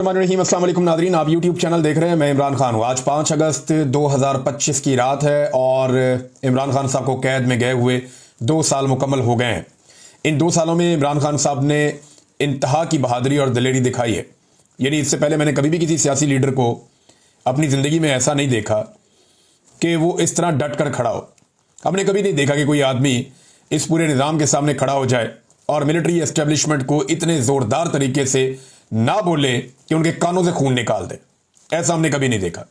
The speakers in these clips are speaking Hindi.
अस्सलाम वालेकुम नादरीन, आप यूट्यूब चैनल देख रहे हैं। मैं इमरान खान हूँ। आज 5 अगस्त 2025 की रात है और इमरान खान साहब को कैद में गए हुए 2 साल मुकम्मल हो गए हैं। इन 2 सालों में इमरान खान साहब ने इंतहा की बहादुरी और दिलेरी दिखाई है। यानी इससे पहले मैंने कभी भी किसी सियासी लीडर को अपनी ज़िंदगी में ऐसा नहीं देखा कि वो इस तरह डट कर खड़ा हो। हमने कभी नहीं देखा कि कोई आदमी इस पूरे निज़ाम के सामने खड़ा हो जाए और मिलिट्री एस्टेब्लिशमेंट को इतने ज़ोरदार तरीके से ना बोले कि उनके कानों से खून निकाल दे। ऐसा हमने कभी नहीं देखा।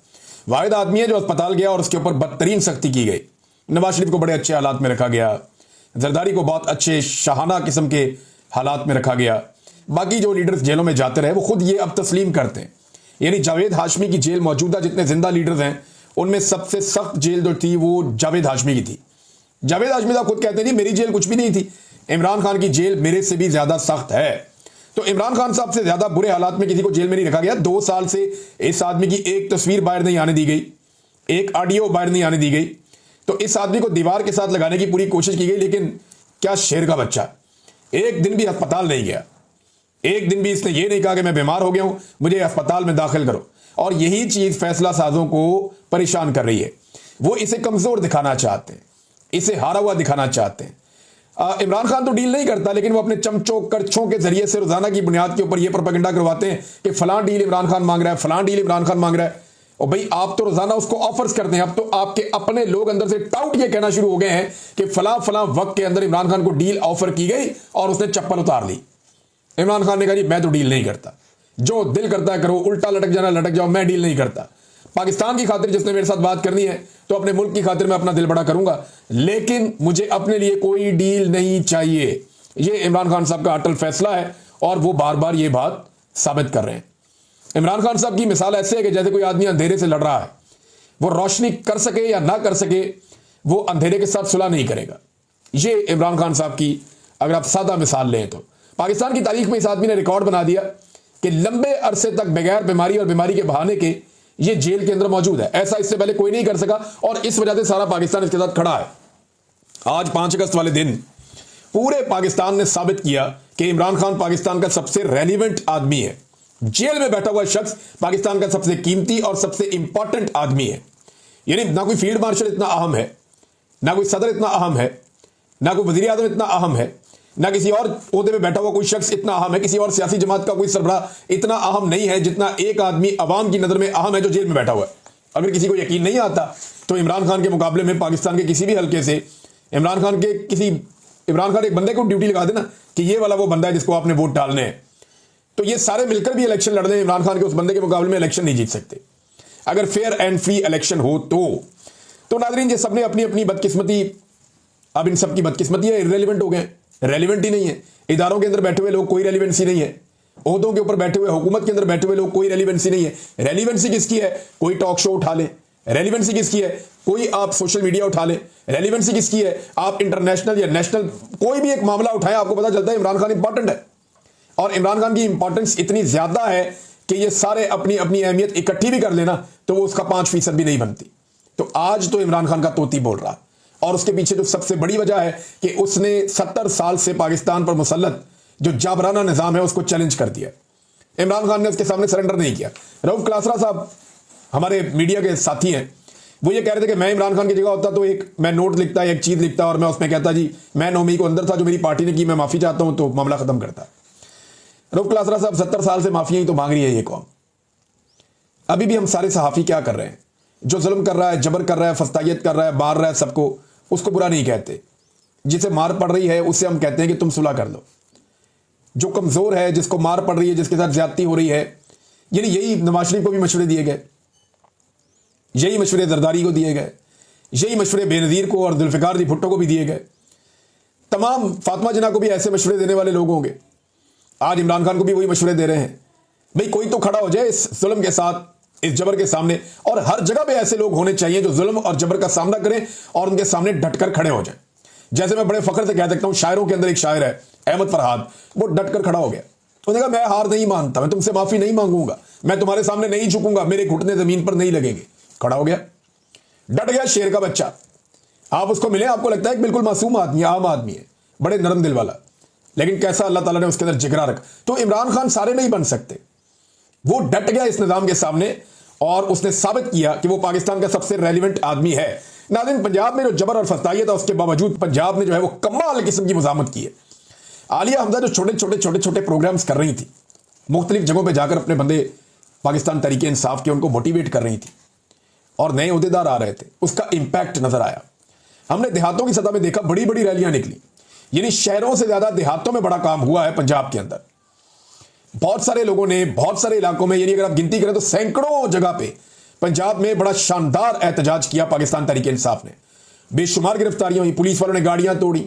वाहिद आदमी है जो अस्पताल गया और उसके ऊपर बदतरीन सख्ती की गई। नवाज शरीफ को बड़े अच्छे हालात में रखा गया, जरदारी को बहुत अच्छे शाहाना किस्म के हालात में रखा गया। बाकी जो लीडर्स जेलों में जाते रहे वो खुद ये अब तस्लीम करते हैं। यानी जावेद हाशमी की जेल मौजूदा जितने जिंदा लीडर्स हैं उनमें सबसे सख्त जेल जो थी वो जावेद हाशमी की थी। जावेद हाशमी साहब खुद कहते हैं मेरी जेल कुछ भी नहीं थी, इमरान खान की जेल मेरे से भी ज्यादा सख्त है। तो इमरान खान साहब से ज्यादा बुरे हालात में किसी को जेल में नहीं रखा गया। 2 साल से इस आदमी की एक तस्वीर बाहर नहीं आने दी गई, एक ऑडियो बाहर नहीं आने दी गई। तो इस आदमी को दीवार के साथ लगाने की पूरी कोशिश की गई, लेकिन क्या शेर का बच्चा, एक दिन भी अस्पताल नहीं गया। एक दिन भी इसने ये नहीं कहा कि मैं बीमार हो गया हूं, मुझे अस्पताल में दाखिल करो। और यही चीज फैसला साजों को परेशान कर रही है। वो इसे कमजोर दिखाना चाहते हैं, इसे हारा हुआ दिखाना चाहते हैं। इमरान खान तो डील नहीं करता, लेकिन वो अपने चमचों करछों के जरिए से रोजाना की बुनियाद के ऊपर ये प्रोपेगेंडा करवाते हैं कि फलां डील इमरान खान मांग रहा है, फलां डील इमरान खान मांग रहा है। और भाई आप तो रोजाना उसको ऑफर्स करते हैं। अब तो आपके अपने लोग अंदर से टाउट ये कहना शुरू हो गए हैं कि फलां फलां वक्त के अंदर इमरान खान को डील ऑफर की गई और उसने चप्पल उतार ली। इमरान खान ने कहा जी मैं तो डील नहीं करता, जो दिल करता है करो, उल्टा लटक जाना लटक जाओ, मैं डील नहीं करता। पाकिस्तान की खातिर जिसने मेरे साथ बात करनी है तो अपने मुल्क की खातिर मैं अपना दिल बड़ा करूंगा, लेकिन मुझे अपने लिए कोई डील नहीं चाहिए। ये इमरान खान साहब का अटल फैसला है और वो बार बार ये बात साबित कर रहे हैं। इमरान खान साहब की मिसाल ऐसे है कि जैसे कोई आदमी अंधेरे से लड़ रहा है, वो रोशनी कर सके या ना कर सके, वो अंधेरे के साथ सुलह नहीं करेगा। ये इमरान खान साहब की अगर आप सादा मिसाल लें तो पाकिस्तान की तारीख में इस आदमी ने रिकॉर्ड बना दिया कि लंबे अरसे तक बगैर बीमारी और बीमारी के बहाने के ये जेल के अंदर मौजूद है। ऐसा इससे पहले कोई नहीं कर सका और इस वजह से सारा पाकिस्तान इसके साथ खड़ा है। आज 5 अगस्त वाले दिन पूरे पाकिस्तान ने साबित किया कि इमरान खान पाकिस्तान का सबसे रेलिवेंट आदमी है। जेल में बैठा हुआ शख्स पाकिस्तान का सबसे कीमती और सबसे इंपॉर्टेंट आदमी है। यानी ना कोई फील्ड मार्शल इतना अहम है, ना कोई सदर इतना अहम है, ना कोई वजीर आजम इतना अहम है, ना किसी और ओहदे में बैठा हुआ कोई शख्स इतना अहम है, किसी और सियासी जमात का कोई सरबराह इतना अहम नहीं है जितना एक आदमी अवाम की नजर में अहम है जो जेल में बैठा हुआ है। अगर किसी को यकीन नहीं आता तो इमरान खान के मुकाबले में पाकिस्तान के किसी भी हल्के से इमरान खान एक बंदे को ड्यूटी लगा देना कि ये वाला वो बंदा है जिसको आपने वोट डालने हैं, तो ये सारे मिलकर भी इलेक्शन लड़ रहे, इमरान खान के उस बंदे के मुकाबले में इलेक्शन नहीं जीत सकते अगर फेयर एंड फ्री इलेक्शन हो तो नाजरीन ये सबने अपनी अपनी बदकिस्मती, अब इन सब की बदकिस्मती है, इररेलेवेंट हो गए, रेलिवेंट ही नहीं है। इदारों के अंदर बैठे हुए लोग कोई रेलिवेंसी नहीं है, ओहदों के ऊपर बैठे हुए हुकूमत के अंदर बैठे हुए लोग कोई रेलिवेंसी नहीं है। रेलिवेंसी किसकी है? कोई टॉक शो उठा ले। रेलिवेंसी किसकी है? कोई आप सोशल मीडिया उठा ले। रेलिवेंसी किसकी है? आप इंटरनेशनल या नेशनल कोई भी एक मामला उठाएं, आपको पता चलता है इमरान खान इंपॉर्टेंट है। और इमरान खान की इंपॉर्टेंस इतनी ज्यादा है कि ये सारे अपनी अपनी अहमियत इकट्ठी भी कर लेना तो वो उसका 5% भी नहीं बनती। तो आज तो इमरान खान का तोती बोल रहा है और उसके पीछे जो सबसे बड़ी वजह है कि उसने 70 साल से पाकिस्तान पर मुसल्लत जो जाबराना निजाम है उसको चैलेंज कर दिया। इमरान खान ने उसके सामने सरेंडर नहीं किया। रऊफ क्लासरा साहब हमारे मीडिया के साथी हैं, वो ये कह रहे थे कि मैं इमरान खान की जगह होता तो मैं नोट लिखता, एक चीज लिखता और मैं उसमें कहता जी मैं 9 मई को अंदर था, जो मेरी पार्टी ने की मैं माफी चाहता हूं, तो मामला खत्म करता। रऊफ क्लासरा साहब 70 साल से माफिया ही तो मांग रही है ये कौम। अभी भी हम सारे सहाफी क्या कर रहे हैं? जो जुल्म कर रहा है, जबर कर रहा है, फस्तायत कर रहा है, मार रहा है सबको, उसको बुरा नहीं कहते। जिसे मार पड़ रही है उससे हम कहते हैं कि तुम सुलह कर लो। जो कमजोर है, जिसको मार पड़ रही है, जिसके साथ ज्यादती हो रही है, यानी यही नवाज शरीफ को भी मशवरे दिए गए, यही मशवरे जरदारी को दिए गए, यही मशवरे बेनजीर को और जुल्फिकार दी भुट्टो को भी दिए गए। तमाम फातिमा जिन्ना को भी ऐसे मशवरे देने वाले लोग होंगे। आज इमरान खान को भी वही मशवरे दे रहे हैं। भाई कोई तो खड़ा हो जाए इस जुल्म के साथ, इस जबर के सामने, और हर जगह पे ऐसे लोग होने चाहिए जो जुल्म और जबर का सामना करें और उनके सामने डटकर खड़े हो जाएं। जैसे मैं बड़े फख्र से कह सकता हूं, शायरों के अंदर एक शायर है अहमद फरहाद, वो डटकर खड़ा हो गया। उन्होंने कहा मैं हार नहीं मानता, मैं तुमसे माफी नहीं मांगूंगा, मैं तुम्हारे सामने नहीं झुकूंगा, मेरे घुटने जमीन पर नहीं लगेंगे। खड़ा हो गया, डट गया, शेर का बच्चा। आप उसको मिले, आपको लगता है कि बिल्कुल मासूम आदमी, आम आदमी है, बड़े नरम दिल वाला, लेकिन कैसा अल्लाह ताला ने उसके अंदर जिगरा रखा। तो इमरान खान सारे नहीं बन सकते। वो डट गया इस निजाम के सामने और उसने साबित किया कि वो पाकिस्तान का सबसे रेलिवेंट आदमी है। नाज़रीन, पंजाब में जो जबर और फसाई था उसके बावजूद पंजाब ने जो है वो कमाल किस्म की मुजामत की है। आलिया हमजा जो छोटे छोटे प्रोग्राम्स कर रही थी, मुख्तलिफ जगहों पर जाकर अपने बंदे पाकिस्तान तरीके इंसाफ के उनको मोटिवेट कर रही थी और नए अहदेदार आ रहे थे, उसका इंपैक्ट नजर आया। हमने देहातों की सतह में देखा, बड़ी बड़ी रैलियां निकली, यानी शहरों से ज्यादा देहातों में बड़ा काम हुआ है पंजाब के अंदर। बहुत सारे लोगों ने बहुत सारे इलाकों में, यानी अगर आप गिनती करें तो सैकड़ों जगह पे पंजाब में बड़ा शानदार एहतजाज किया पाकिस्तान तरीके इंसाफ ने। बेशुमार गिरफ्तारियां हुई, पुलिस वालों ने गाड़ियां तोड़ी,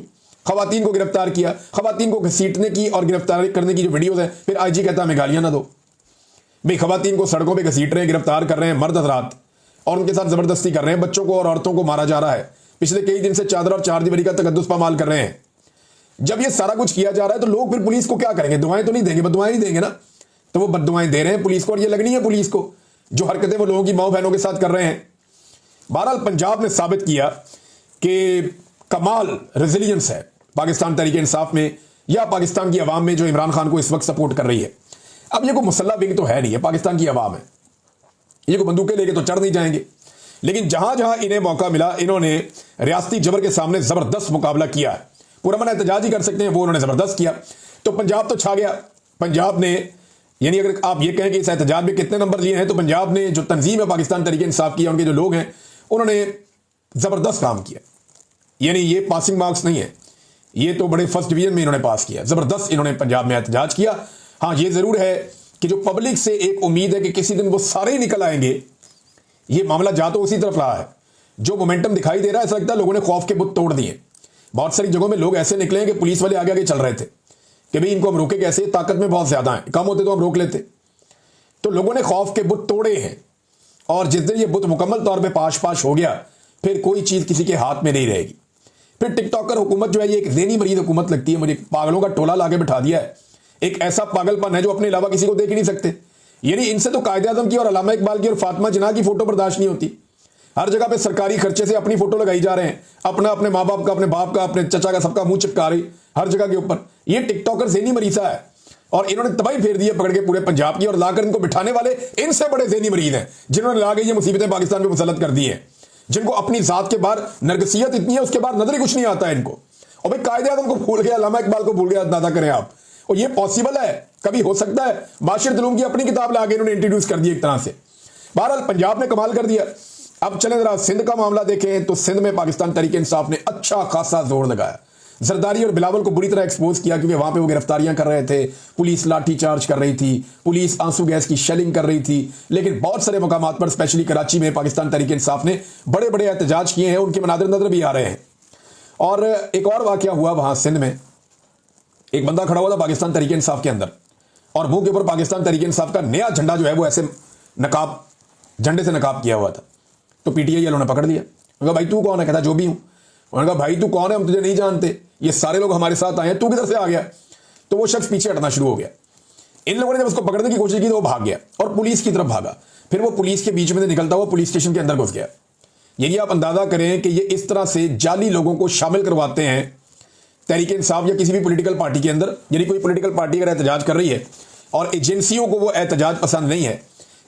खवातीन को गिरफ्तार किया, खवातीन को घसीटने की और गिरफ्तार करने की जो वीडियोज है, फिर आईजी कहता हमें गालियां ना दो। भाई खवातीन को सड़कों पर घसीट रहे हैं, गिरफ्तार कर रहे हैं मर्द हजरात और उनके साथ जबरदस्ती कर रहे हैं, बच्चों को और औरतों को मारा जा रहा है, पिछले कई दिन से चादर और चार दीवारी का तकद्दुस पामाल कर रहे हैं। जब ये सारा कुछ किया जा रहा है तो लोग फिर पुलिस को क्या करेंगे? दुआएं तो नहीं देंगे, बददुआएं नहीं देंगे ना, तो वो बददुआएं दे रहे हैं पुलिस को और ये लगनी है पुलिस को, जो हरकतें वो लोगों की माओ बहनों के साथ कर रहे हैं। बहरहाल पंजाब ने साबित किया कि कमाल रेजिलियंस है पाकिस्तान तरीके इंसाफ में या पाकिस्तान की अवाम में जो इमरान खान को इस वक्त सपोर्ट कर रही है। अब ये कोई मुसल्ला विंग तो है नहीं है, पाकिस्तान की अवाम है, ये कोई बंदूकें लेके तो चढ़ नहीं जाएंगे, लेकिन जहां जहां इन्हें मौका मिला इन्होंने रियासती जबर के सामने जबरदस्त मुकाबला किया है। पूरा मन एहतजाज ही कर सकते हैं, वो उन्होंने जबरदस्त किया। तो पंजाब तो छा गया। पंजाब ने, यानी अगर आप ये कहें कि इस एहतजाज में कितने नंबर लिए हैं, तो पंजाब ने जो तंजीम है पाकिस्तान तरीके इंसाफ की, उनके जो लोग हैं, उन्होंने जबरदस्त काम किया। यानी ये पासिंग मार्क्स नहीं है, ये तो बड़े फर्स्ट डिवीजन में इन्होंने पास किया, जबरदस्त इन्होंने पंजाब में एहतजाज किया। हाँ, ये जरूर है कि जो पब्लिक से एक उम्मीद है कि किसी दिन वो सारे ही निकल आएंगे, ये मामला जा तो उसी तरफ रहा है। जो मोमेंटम दिखाई दे रहा है, ऐसा लगता है लोगों ने खौफ के बुत तोड़ दिए। बहुत सारी जगहों में लोग ऐसे निकले हैं कि पुलिस वाले आगे आगे चल रहे थे कि भाई इनको हम रोके कैसे, ताकत में बहुत ज्यादा है, कम होते तो हम रोक लेते। तो लोगों ने खौफ के बुत तोड़े हैं और जिस दिन ये बुत मुकम्मल तौर पर पाश हो गया, फिर कोई चीज किसी के हाथ में नहीं रहेगी। फिर टिकटॉकर हुकूमत जो है ये एक ज़हनी मरीज हुकूमत लगती है मुझे। पागलों का टोला लाके बिठा दिया है, एक ऐसा पागलपन है जो अपने अलावा किसी को देख ही नहीं सकते। यानी इनसे तो कायदे आज़म की और अल्लामा इकबाल की और फातिमा जिन्ना की फोटो बर्दाश्त नहीं होती। हर जगह पे सरकारी खर्चे से अपनी फोटो लगाई जा रहे हैं, अपने माँ बाप का, अपने बाप का, अपने चचा का, सबका मुंह चिपका रही हर जगह के ऊपर। ये टिकटॉकर ज़हनी मरीजा है और इन्होंने तबाही फेर दी है पकड़ के पूरे पंजाब की, और लाकर इनको बिठाने वाले इनसे बड़े ज़हनी मरीज हैं जिन्होंने लाके ये मुसीबतें पाकिस्तान पे मुसल्लत कर दी हैं, जिनको अपनी जात के बाहर नरगसियत इतनी है, उसके बाद नजर ही कुछ नहीं आता है इनको। और भाई कायदे आज़म को भूल गया, अल्लामा इकबाल को भूल गया, अंदाजा करें आप। और ये पॉसिबल है, कभी हो सकता है? बाशिर दुलूम की अपनी किताब लाके इन्होंने इंट्रोड्यूस कर दी एक तरह से। बहरहाल पंजाब ने कमाल कर दिया। अब चलें जरा सिंध का मामला देखें तो सिंध में पाकिस्तान तरीके इंसाफ ने अच्छा खासा जोर लगाया। जरदारी और बिलावल को बुरी तरह एक्सपोज किया क्योंकि वहां पे वो गिरफ्तारियां कर रहे थे, पुलिस लाठी चार्ज कर रही थी, पुलिस आंसू गैस की शेलिंग कर रही थी। लेकिन बहुत सारे मकामात पर, स्पेशली कराची में, पाकिस्तान तरीके इंसाफ ने बड़े बड़े एहतजाज किए हैं, उनके मनादिर नजर भी आ रहे हैं। और एक और वाकया हुआ वहां सिंध में, एक बंदा खड़ा हुआ था पाकिस्तान तरीके इंसाफ के अंदर और मुंह के ऊपर पाकिस्तान तरीके इंसाफ का नया झंडा जो है वो ऐसे नकाब, झंडे से नकाब किया हुआ था। तो पीटीआई वालों ने पकड़ लिया, उन्होंने कहा भाई तू कौन है? कहता जो भी हूं। उन्होंने कहा भाई तू कौन है, हम तुझे नहीं जानते, ये सारे लोग हमारे साथ आए हैं, तू किधर से आ गया? तो वो शख्स पीछे हटना शुरू हो गया। इन लोगों ने जब उसको पकड़ने की कोशिश की तो वो भाग गया और पुलिस की तरफ भागा। फिर वो पुलिस के बीच में से निकलता हुआ पुलिस स्टेशन के अंदर घुस गया। यदि आप अंदाजा करें कि ये इस तरह से जाली लोगों को शामिल करवाते हैं तहरीक इंसाफ या किसी भी पॉलिटिकल पार्टी के अंदर। यानी कोई पॉलिटिकल पार्टी अगर एहतजाज कर रही है और एजेंसियों को वो एहतजाज पसंद नहीं है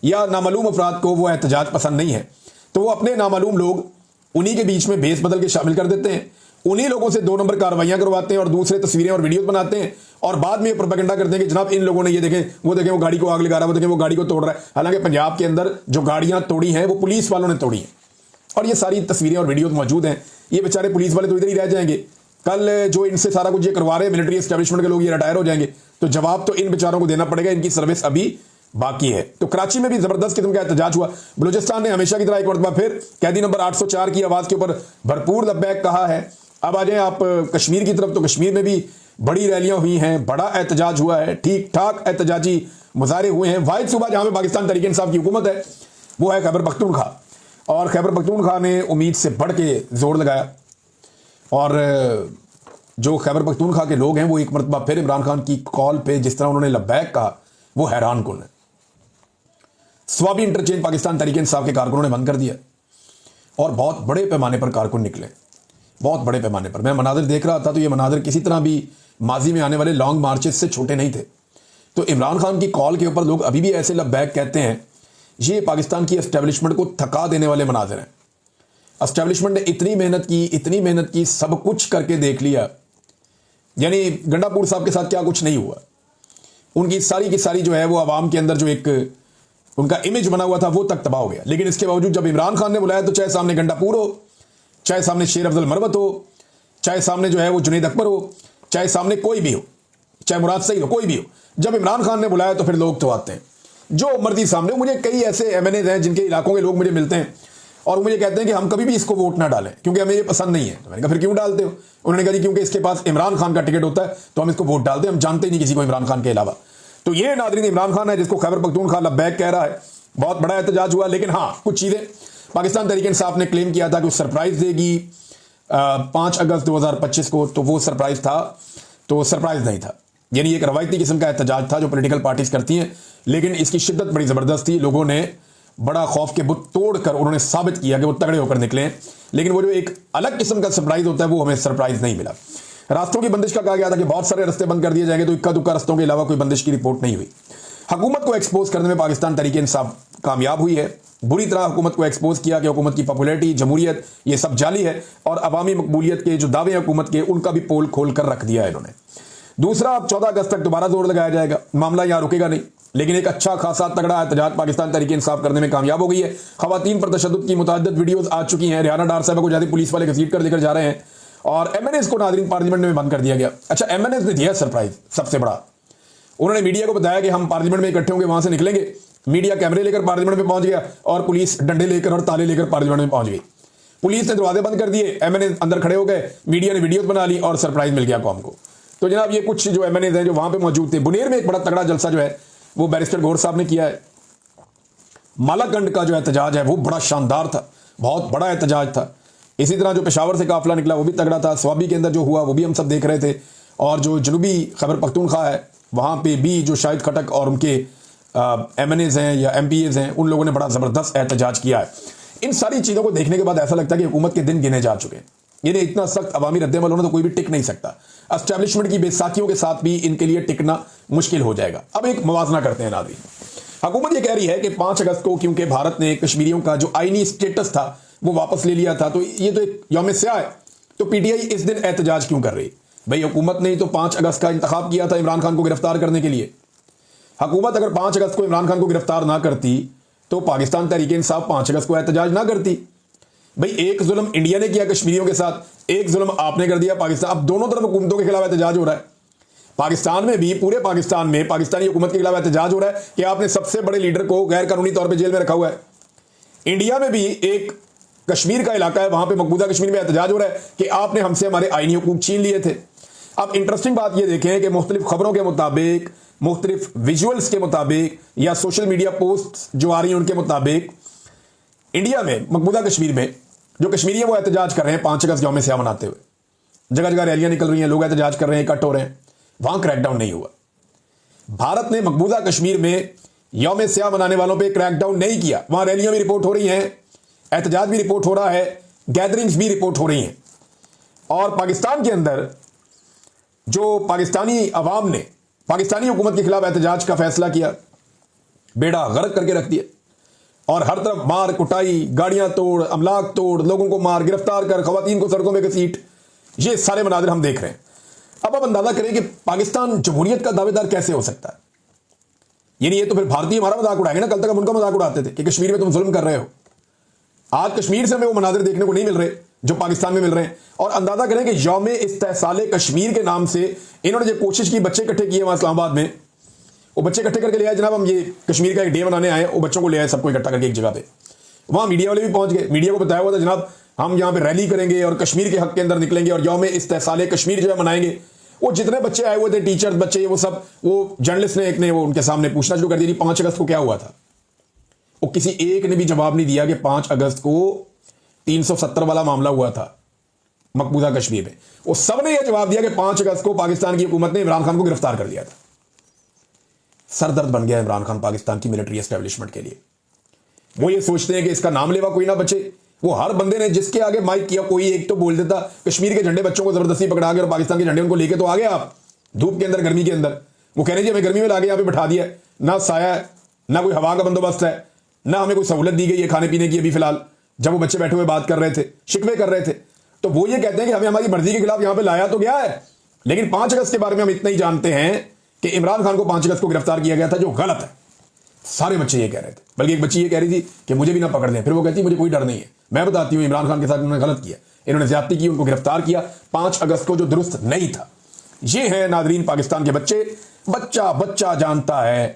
या नामालूम अफराद को वो एहतजाज पसंद नहीं है, तो वो अपने नामालूम लोग उन्हीं के बीच में भेस बदल के शामिल कर देते हैं, उन्हीं लोगों से 2 नंबर कार्रवाइयां करवाते हैं और दूसरे तस्वीरें और वीडियो बनाते हैं और बाद में प्रोपेगेंडा करते हैं कि जनाब इन लोगों ने ये देखें वो गाड़ी को आग लगा रहा है, वो देखें वो गाड़ी को तोड़ रहा है। हालांकि पंजाब के अंदर जो गाड़ियां तोड़ी हैं वो पुलिस वालों ने तोड़ी हैं और ये सारी तस्वीरें और वीडियो मौजूद हैं। ये बेचारे पुलिस वाले तो इधर ही रह जाएंगे, कल जो इनसे सारा कुछ ये करवा रहे हैं मिलिट्री एस्टेब्लिशमेंट के लोग, ये रिटायर हो जाएंगे, तो जवाब तो इन बेचारों को देना पड़ेगा, इनकी सर्विस अभी बाकी है। तो कराची में भी जबरदस्त किस्म का एहतजाज हुआ। बलूचिस्तान ने हमेशा की तरह एक मरतबा फिर कैदी नंबर 804 की आवाज के ऊपर भरपूर लब्बैक कहा है। अब आ जाए आप कश्मीर की तरफ, तो कश्मीर में भी बड़ी रैलियां हुई हैं, बड़ा एहतजाज हुआ है, ठीक ठाक एहतजाजी मुजाहरे हुए हैं। वाहिद सूबा जहां पे पाकिस्तान तहरीक इंसाफ की हुकूमत है वो है खैबर पख्तूनख्वा, और खैबर पख्तूनख्वा ने उम्मीद से बढ़ के जोर लगाया और जो खैबर पख्तूनख्वा के लोग हैं वो एक मरतबा फिर इमरान खान की कॉल पे जिस तरह उन्होंने लब्बैक कहा वो हैरान कुन है। स्वाबी इंटरचेंज पाकिस्तान तहरीक इंसाफ के कारकुनों ने बंद कर दिया और बहुत बड़े पैमाने पर कारकुन निकले, बहुत बड़े पैमाने पर। मैं मनाजिर देख रहा था तो ये मनाजिर किसी तरह भी माजी में आने वाले लॉन्ग मार्चेस से छोटे नहीं थे। तो इमरान खान की कॉल के ऊपर लोग अभी भी ऐसे लबैक कहते हैं। ये पाकिस्तान की एस्टेब्लिशमेंट को थका देने वाले मनाजिर हैं। एस्टेब्लिशमेंट ने इतनी मेहनत की, सब कुछ करके देख लिया, यानी गंडापुर साहब के साथ क्या कुछ नहीं हुआ। उनकी सारी की सारी जो है वो आवाम के अंदर जो एक उनका इमेज बना हुआ था वो तक तबाह हो गया। लेकिन इसके बावजूद जब इमरान खान ने बुलाया तो चाहे सामने गंडापुर हो, चाहे सामने शेर अफजल मरवत हो, चाहे सामने जो है वो जुनैद अकबर हो, चाहे सामने कोई भी हो, चाहे मुराद सईद हो, कोई भी हो, जब इमरान खान ने बुलाया तो फिर लोग तो आते हैं जो मर्जी सामने। मुझे कई ऐसे एमएनए हैं जिनके इलाकों के लोग मुझे मिलते हैं और मुझे कहते हैं कि हम कभी भी इसको वोट ना डालें क्योंकि हमें ये पसंद नहीं है। तो मैंने कहा फिर क्यों डालते हो? उन्होंने कहा जी क्योंकि इसके पास इमरान खान का टिकट होता है तो हम इसको वोट डालते हैं, हम जानते ही नहीं किसी को इमरान खान के अलावा। तो ये नादरीन इमरान खान है जिसको खैबर पख्तूनख्वा लब्बैक कह रहा है। बहुत बड़ा एहतजाज हुआ, लेकिन हाँ कुछ चीजें पाकिस्तान तहरीक इंसाफ ने क्लेम किया था कि वो सरप्राइज देगी 5 अगस्त 2025 को, तो वो सरप्राइज था तो सरप्राइज नहीं था। यानी एक रवायती किस्म का एहतजाज था जो पॉलिटिकल पार्टीज करती हैं, लेकिन इसकी शिद्दत बड़ी जबरदस्त थी। लोगों ने बड़ा खौफ के बुत तोड़कर उन्होंने साबित किया कि वो तगड़े होकर निकले हैं। लेकिन वो जो एक अलग किस्म का सरप्राइज होता है वो हमें सरप्राइज नहीं मिला। रास्तों की बंदिश का कहा गया था कि बहुत सारे रास्ते बंद कर दिए जाएंगे, तो इक्का दुक्का रास्तों के अलावा कोई बंदिश की रिपोर्ट नहीं हुई। हुकूमत को एक्सपोज करने में पाकिस्तान तहरीक इंसाफ कामयाब हुई है। बुरी तरह हुकूमत को एक्सपोज किया कि हुकूमत की पॉपुलैरिटी, जमहूरियत ये सब जाली है और अवामी मकबूलियत के जो दावे हुकूमत के उनका भी पोल खोल कर रख दिया है इन्होंने। दूसरा, अब 14 अगस्त तक दोबारा जोर लगाया जाएगा, मामला यहां रुकेगा नहीं। लेकिन एक अच्छा खासा तगड़ा एहतजाज पाकिस्तान तहरीक इंसाफ करने में कामयाब हो गई है। खवातीन पर तशद्दुद की मुतअद्दिद वीडियोस आ चुकी हैं। रिहाना डार साहब को जाते पुलिस वाले घसीट कर लेकर जा रहे हैं और एमएनएस को नाज़रीन पार्लियामेंट में बंद कर दिया गया। अच्छा, एमएनएस ने दिया सरप्राइज सबसे बड़ा। उन्होंने मीडिया को बताया कि हम पार्लियामेंट में इकट्ठे होंगे, वहां से निकलेंगे। मीडिया कैमरे लेकर पार्लियामेंट में पहुंच गया और पुलिस डंडे लेकर और ताले लेकर पार्लियामेंट में पहुंच गई। पुलिस ने दरवाजे बंद कर दिए, एमएनए अंदर खड़े हो गए, मीडिया ने वीडियोस बना ली और सरप्राइज मिल गया कौम को। तो जनाब ये कुछ जो एमएनए हैं जो वहां पे मौजूद थे। बुनेर में एक बड़ा तगड़ा जलसा जो है वो बैरिस्टर गौर साहब ने किया है। मालाकंड का जो एहतजाज है वो बड़ा शानदार था, बहुत बड़ा एहतजाज था। इसी तरह जो पेशावर से काफिला निकला वो भी तगड़ा था। स्वाबी के अंदर जो हुआ वो भी हम सब देख रहे थे। और जो जनूबी खैबर पख्तूनख्वा है वहां पे भी जो शाहिद खटक और उनके एमएनएज हैं या एमपीएज हैं उन लोगों ने बड़ा जबरदस्त एहतजाज किया है। इन सारी चीजों को देखने के बाद ऐसा लगता है कि हुकूमत के दिन गिने जा चुके हैं। यानी इतना सख्त अवामी रद्देमल होना तो कोई भी टिक नहीं सकता। एस्टेब्लिशमेंट की बेसाखियों के साथ भी इनके लिए टिकना मुश्किल हो जाएगा। अब एक मवाजना करते हैं नाज़रीन। हुकूमत ये कह रही है कि 5 अगस्त को क्योंकि भारत ने कश्मीरियों का जो आईनी स्टेटस था वो वापस ले लिया था, तो ये तो एक यौम स्याह है, तो पीटीआई इस दिन एहतजाज क्यों कर रही? भाई हुकूमत ने तो 5 अगस्त का इंतखाब किया था इमरान खान को गिरफ्तार करने के लिए। हुकूमत अगर 5 अगस्त को इमरान खान को गिरफ्तार ना करती तो पाकिस्तान तहरीक इंसाफ 5 अगस्त को एहतजाज ना करती। भाई एक जुल्म इंडिया ने किया कश्मीरियों के साथ, एक जुल्म आपने कर दिया पाकिस्तान। अब दोनों तरफ हुकूमतों के खिलाफ एहतजाज हो रहा है। पाकिस्तान में भी, पूरे पाकिस्तान में पाकिस्तानी हुकूमत के खिलाफ एहतजाज हो रहा है कि आपने सबसे बड़े लीडर को गैर कानूनी तौर पर जेल में रखा हुआ है। इंडिया में भी एक कश्मीर का इलाका है, वहां पे मकबूजा कश्मीर में एहतजाज हो रहा है कि आपने हमसे हमारे आईनी हुकूक छीन लिए थे। अब इंटरेस्टिंग बात यह देखें कि मुख्तलिफ खबरों के मुताबिक, मुख्तलिफ विजुअल्स के मुताबिक या सोशल मीडिया पोस्ट जो आ रही हैं उनके मुताबिक इंडिया में मकबूजा कश्मीर में जो कश्मीरी है वो एहतजाज कर रहे हैं 5 अगस्त यौम स्याह मनाते हुए। जगह जगह रैलियां निकल रही हैं, लोग एहतजाज कर रहे हैं, इकट्ठ हो रहे हैं। वहां क्रैकडाउन नहीं हुआ। भारत ने मकबूजा कश्मीर में यौम स्याह मनाने वालों पे क्रैकडाउन नहीं किया। वहां रैलियां भी रिपोर्ट हो रही हैं, एहतजाज भी रिपोर्ट हो रहा है, गैदरिंग्स भी रिपोर्ट हो रही हैं। और पाकिस्तान के अंदर जो पाकिस्तानी अवाम ने पाकिस्तानी हुकूमत के खिलाफ एहतजाज का फैसला किया, बेड़ा गर्क करके रख दिया और हर तरफ मार कुटाई, गाड़ियां तोड़, अमलाक तोड़, लोगों को मार, गिरफ्तार कर, खवातीन को सड़कों में घसीट, ये सारे मनाजिर हम देख रहे हैं। अब आप अंदाजा करें कि पाकिस्तान जमहूरियत का दावेदार कैसे हो सकता है। यानी ये तो फिर भारतीय हमारा मजाक उड़ाएंगे ना। कल तक हम उनका मजाक उड़ाते थे कि कश्मीर में तुम जुल्म कर रहे हो। आज कश्मीर से हमें वो मनाजिर देखने को नहीं मिल रहे जो पाकिस्तान में मिल रहे हैं। और अंदाजा करें कि यौम इस्तेहसाल कश्मीर के नाम से इन्होंने जो कोशिश की, बच्चे इकट्ठे किए वहां इस्लामाबाद में, वो बच्चे इकट्ठे करके ले आए, जनाब हम ये कश्मीर का एक डे मनाने आए, वो बच्चों को ले आए सबको इकट्ठा करके एक जगह पे। वहां मीडिया वाले भी पहुंच गए, मीडिया को बताया हुआ था जनाब हम यहां पे रैली करेंगे और कश्मीर के हक के अंदर निकलेंगे और यौम इस्तेहसाल कश्मीर जो है मनाएंगे। वो जितने बच्चे आए हुए थे, टीचर्स, बच्चे, वो सब, वो जर्नलिस्ट ने एक ने वो उनके सामने पूछना शुरू कर दिया 5 अगस्त को क्या हुआ था। वो किसी एक ने भी जवाब नहीं दिया कि 5 अगस्त को 370 वाला मामला हुआ था मकबूजा कश्मीर में। वो सब ने यह जवाब दिया कि 5 अगस्त को पाकिस्तान की हुकूमत ने इमरान खान को गिरफ्तार कर लिया था। सरदर्द बन गया इमरान खान पाकिस्तान की मिलिट्री एस्टेब्लिशमेंट के लिए। वो ये सोचते हैं कि इसका नाम लेवा कोई ना बचे। वो हर बंदे ने जिसके आगे माइक किया कोई एक तो बोल देता, कश्मीर के झंडे बच्चों को जबरदस्ती पकड़ा के और पाकिस्तान के झंडे उनको लेके तो आ गए आप धूप के अंदर, गर्मी के अंदर। वो कह रहे जी हमें गर्मी में लाके यहाँ पे बैठा दिया है, ना साया है, ना कोई हवा का बंदोबस्त है, ना हमें कोई सहूलत दी गई है खाने पीने की। अभी फिलहाल जब वो बच्चे बैठे हुए बात कर रहे थे, शिकवे कर रहे थे, तो वो ये कहते हैं कि हमें हमारी मर्जी के खिलाफ यहाँ पे लाया तो गया है, लेकिन 5 अगस्त के बारे में हम इतना ही जानते हैं कि इमरान खान को 5 अगस्त को गिरफ्तार किया गया था, जो गलत है। सारे बच्चे ये कह रहे थे, बल्कि एक बच्ची ये कह रही थी कि मुझे भी ना पकड़ दें। फिर वो कहती मुझे कोई डर नहीं है, मैं बताती हूँ इमरान खान के साथ इन्होंने गलत किया, इन्होंने ज्यादती की, उनको गिरफ्तार किया 5 अगस्त को, जो दुरुस्त नहीं था। ये है नादरीन पाकिस्तान के बच्चे। बच्चा बच्चा जानता है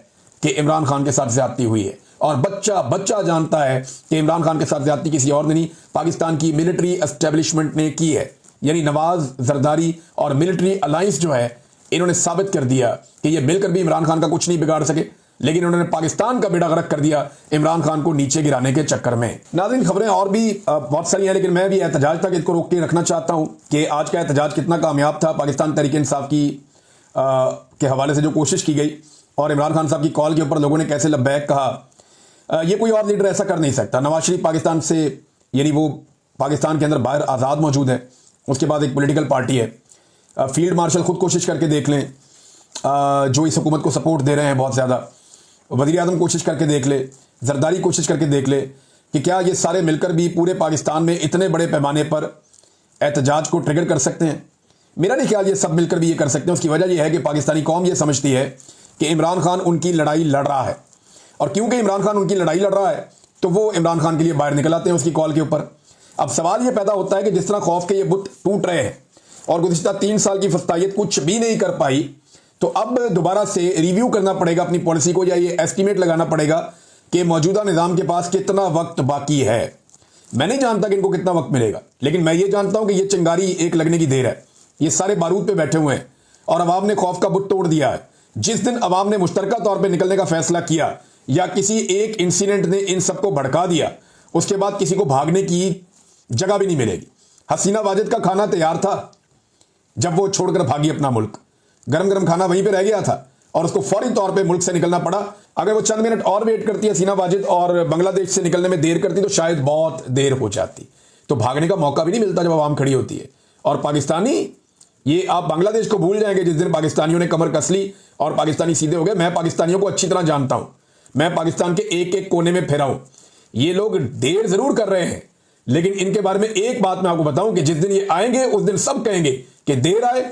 कि इमरान खान के साथ ज्यादती हुई है, और बच्चा बच्चा जानता है कि इमरान खान के साथ ज्यादती किसी और ने नहीं, पाकिस्तान की मिलिट्री एस्टेब्लिशमेंट ने की है। यानी नवाज, जरदारी और मिलिट्री अलायंस जो है, इन्होंने साबित कर दिया कि ये मिलकर भी इमरान खान का कुछ नहीं बिगाड़ सके, लेकिन उन्होंने पाकिस्तान का बेड़ा गर्क कर दिया इमरान खान को नीचे गिराने के चक्कर में। नाज़रीन, खबरें और भी बहुत सारी हैं, लेकिन मैं भी एहतजाज तक इसको रोक के रखना चाहता हूं कि आज का एहतजाज कितना कामयाब था। पाकिस्तान तहरीक इंसाफ की के हवाले से जो कोशिश की गई, और इमरान खान साहब की कॉल के ऊपर लोगों ने कैसे लब्बैक कहा, ये कोई और लीडर ऐसा कर नहीं सकता। नवाज शरीफ पाकिस्तान से, यानी वो पाकिस्तान के अंदर बाहर आज़ाद मौजूद है, उसके बाद एक पॉलिटिकल पार्टी है। फील्ड मार्शल खुद कोशिश करके देख लें, जो इस हुकूमत को सपोर्ट दे रहे हैं बहुत ज़्यादा, वज़ीर आज़म कोशिश करके देख ले, जरदारी कोशिश करके देख ले कि क्या ये सारे मिलकर भी पूरे पाकिस्तान में इतने बड़े पैमाने पर एहतजाज को ट्रिगर कर सकते हैं। मेरा नहीं ख्याल ये सब मिलकर भी ये कर सकते हैं। उसकी वजह यह है कि पाकिस्तानी कौम ये समझती है कि इमरान खान उनकी लड़ाई लड़ रहा है, और क्योंकि इमरान खान उनकी लड़ाई लड़ रहा है तो वो इमरान खान के लिए बाहर निकल आते हैं उसकी कॉल के ऊपर। अब सवाल ये पैदा होता है कि जिस तरह खौफ के ये बुत टूट रहे हैं और गुज़िश्ता 3 साल की फस्तायत कुछ भी नहीं कर पाई, तो अब दोबारा से रिव्यू करना पड़ेगा अपनी पॉलिसी को, या ये एस्टीमेट लगाना पड़ेगा कि मौजूदा निज़ाम के पास कितना वक्त बाकी है। मैं नहीं जानता कि इनको कितना वक्त मिलेगा, लेकिन मैं ये जानता हूं कि ये चिंगारी एक लगने की देर है। ये सारे बारूद पे बैठे हुए हैं और अवाम ने खौफ का बुत तोड़ दिया है। जिस दिन अवाम ने मुश्तरका तौर पर निकलने का फैसला किया, या किसी एक इंसिडेंट ने इन सबको भड़का दिया, उसके बाद किसी को भागने की जगह भी नहीं मिलेगी। हसीना वाजिद का खाना तैयार था जब वो छोड़कर भागी अपना मुल्क, गरम गरम खाना वहीं पे रह गया था और उसको फौरी तौर पे मुल्क से निकलना पड़ा। अगर वो चंद मिनट और वेट करती हसीना वाजिद और बांग्लादेश से निकलने में देर करती तो शायद बहुत देर हो जाती। तो भागने का मौका भी नहीं मिलता जब आवाम खड़ी होती है। और पाकिस्तानी, ये आप बांग्लादेश को भूल जाएंगे जिस दिन पाकिस्तानियों ने कमर कस ली और पाकिस्तानी सीधे हो गए। मैं पाकिस्तानियों को अच्छी तरह जानता हूं, मैं पाकिस्तान के एक एक कोने में फिरा हूं। ये लोग देर जरूर कर रहे हैं, लेकिन इनके बारे में एक बात मैं आपको बताऊं कि जिस दिन ये आएंगे उस दिन सब कहेंगे कि देर आए